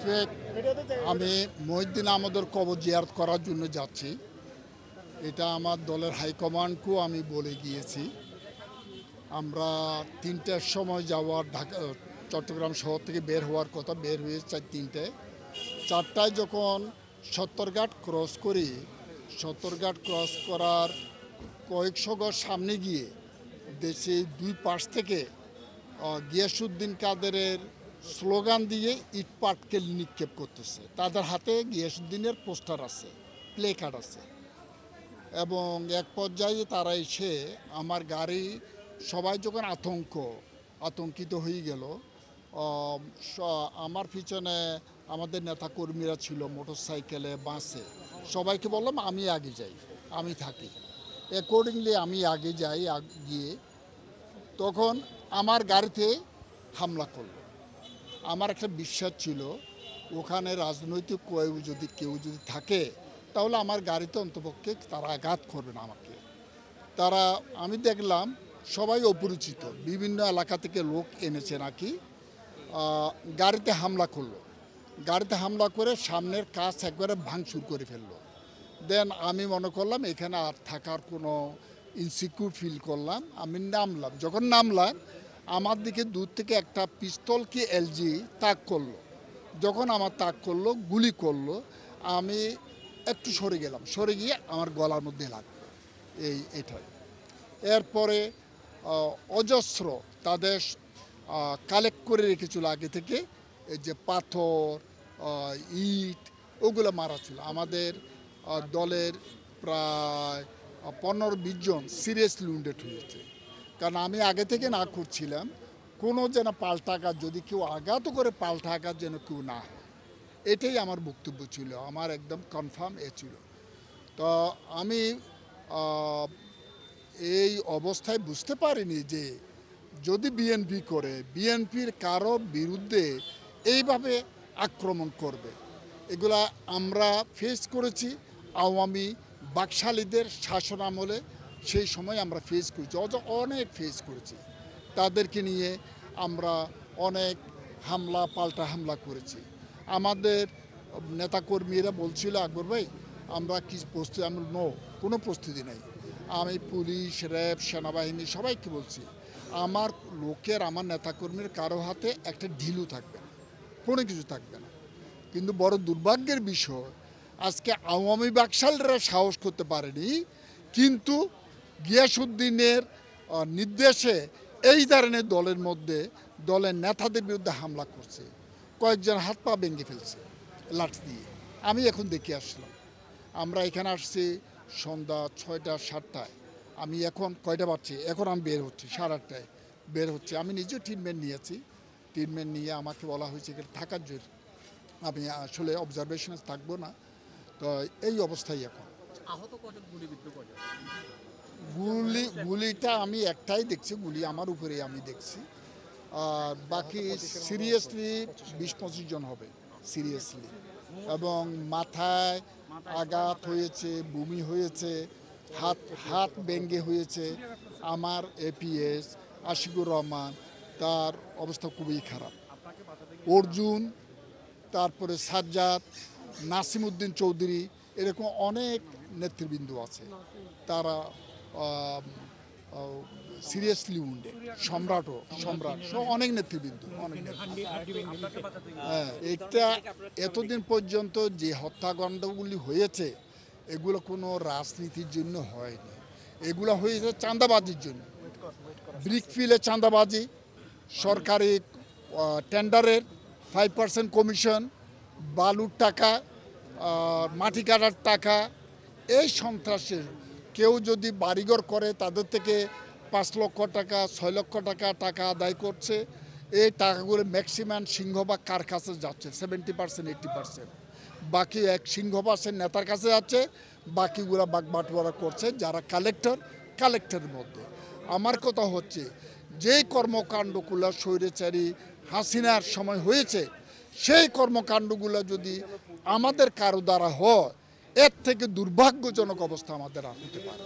In fact আমি মহিউদ্দিন আহমদের কবর জিয়ারত করার জন্য যাচ্ছি। এটা আমার দলের হাইকমান্ডকেও আমি বলে গিয়েছি। আমরা ৩টার সময় যাওয়ার চট্টগ্রাম শহর থেকে বের হওয়ার কথা, বের হয়ে ৩টায় ৪টায় যখন সত্তরঘাট ক্রস করি, সত্তরঘাট ক্রস করার কয়েকশো গজ সামনে গিয়ে দেশে দুই পাশ থেকে গিয়াসউদ্দিন কাদেরের স্লোগান দিয়ে ইট পাটকেল নিক্ষেপ করতেছে। তাদের হাতে গিয়াসউদ্দিনের পোস্টার আছে, প্লে কার্ড আছে, এবং এক পর্যায়ে তারা এসে আমার গাড়ি, সবাই যখন আতঙ্কিত হয়ে গেল, আমার পিছনে আমাদের নেতাকর্মীরা ছিল মোটরসাইকেলে, বাসে, সবাইকে বললাম আমি আগে যাই, আমি থাকি। অ্যাকর্ডিংলি আমি আগে যাই, গিয়ে তখন আমার গাড়িতে হামলা করলো। আমার একটা বিশ্বাস ছিল ওখানে রাজনৈতিক কেউ যদি থাকে তাহলে আমার গাড়িতে অন্তপক্ষে তারা আঘাত করবে না আমাকে। আমি দেখলাম সবাই অপরিচিত, বিভিন্ন এলাকা থেকে লোক এনেছে নাকি, গাড়িতে হামলা করলো। গাড়িতে হামলা করে সামনের কাচ একবারে ভাঙচুর করে ফেললো। দেন আমি মনে করলাম এখানে আর থাকার কোনো ইনসিকিউর ফিল করলাম। আমি নামলাম। যখন নামলাম আমার দিকে দূর থেকে একটা পিস্তল কি এলজি তাক করলো। যখন আমার তাক করলো, গুলি করলো, আমি একটু সরে গেলাম, সরে গিয়ে আমার গলার মধ্যে লাগলো এটাই। এরপরে অজস্র তাদের কালেক্ট করে রেখেছিল আগে থেকে, এই যে পাথর, ইট, ওগুলো মারা ছিল। আমাদের দলের প্রায় 15-20 জন সিরিয়াসলি উইন্ডেড হয়েছে। কারণ আমি আগে থেকে না করছিলাম কোনো যেন পাল্টাঘাত, যদি কেউ আঘাত করে পাল্টাঘাত যেন কেউ না হয়, এটাই আমার বক্তব্য ছিল, আমার একদম কনফার্ম ছিল। তো আমি এই অবস্থায় বুঝতে পারিনি যে যদি বিএনপি করে, বিএনপির কারো বিরুদ্ধে এইভাবে আক্রমণ করবে। এগুলা আমরা ফেস করেছি আওয়ামী বাকশালীদের শাসন আমলে, সেই সময় আমরা ফেস করেছি, অনেক ফেস করেছি। তাদেরকে নিয়ে আমরা অনেক পাল্টা হামলা করেছি। আমাদের নেতাকর্মীরা বলছিল, আকবর ভাই আমরা কি প্রস্তুতি, আমরা কোনো প্রস্তুতি নেই। আমি পুলিশ, র্যাব, সেনাবাহিনী সবাইকে বলছি আমার লোকের, আমার নেতাকর্মীর কারো হাতে একটা ঢিলু থাকবে না, কোনো কিছু থাকবে না। কিন্তু বড় দুর্ভাগ্যের বিষয় আজকে আওয়ামী বাকশালরা সাহস করতে পারেনি, কিন্তু গিয়াসউদ্দিনের নির্দেশে এই ধরনের দলের নেতাদের বিরুদ্ধে হামলা করছে। কয়েকজন হাত পা ভেঙে ফেলছে লাঠি দিয়ে। আমি এখন দেখে আসলাম। আমরা এখানে আসছি সন্ধ্যা 6টা-7টায়। আমি এখন কয়টা বাজছে, এখন আমি বের হচ্ছি 8:30টায় বের হচ্ছে। আমি নিজেও ট্রিটমেন্ট নিয়েছি। ট্রিটমেন্ট নিয়ে আমাকে বলা হয়েছে এখানে থাকার জন্য। আমি আসলে অবজারভেশনে থাকবো না। তো এই অবস্থায় এখন। আহত কজন, গুলিবিদ্ধ কজন? গুলিটা আমি একটাই দেখছি, গুলি আমার উপরে আমি দেখছি। আর বাকি সিরিয়াসলি 20-25 জন হবে সিরিয়াসলি, এবং মাথায় আঘাত হয়েছে, বমি হয়েছে, হাত ভেঙে হয়েছে। আমার এপিএস আশিকুর রহমান, তার অবস্থা খুবই খারাপ। অর্জুন, তারপরে সাজ্জাদ, নাসিমউদ্দিন চৌধুরী, এরকম অনেক নেতৃবৃন্দ আছে, তারা সিরিয়াসলি উইন্ডেড। সম্রাট সহ অনেক নেতৃবৃন্দ, হ্যাঁ। এটা এতদিন পর্যন্ত যে হত্যাকাণ্ডগুলি হয়েছে এগুলো কোনো রাজনীতির জন্য হয়নি, এগুলো হয়েছে চাঁদাবাজির জন্য। ব্রিকফিলে চাঁদাবাজি, সরকারি টেন্ডারের 5% কমিশন, বালুর টাকা, মাটি কাটার টাকা, এই সন্ত্রাসের। কেউ যদি বাড়িঘর করে তাদের থেকে 5 লক্ষ টাকা, 6 লক্ষ টাকা আদায় করছে। এই টাকাগুলো ম্যাক্সিমাম সিংহভাগ কার কাছে যাচ্ছে, 70%, 80%। বাকি সিংহভাগের নেতার কাছে যাচ্ছে, বাকিগুলো বাটবারা করছে যারা কালেক্টরের মধ্যে। আমার কথা হচ্ছে যে কর্মকাণ্ডগুলো স্বৈরাচারী হাসিনার সময় হয়েছে, সেই কর্মকাণ্ডগুলো যদি আমাদের কারো দ্বারা হয়, এর থেকে দুর্ভাগ্যজনক অবস্থা আমাদের আর হতে পারে।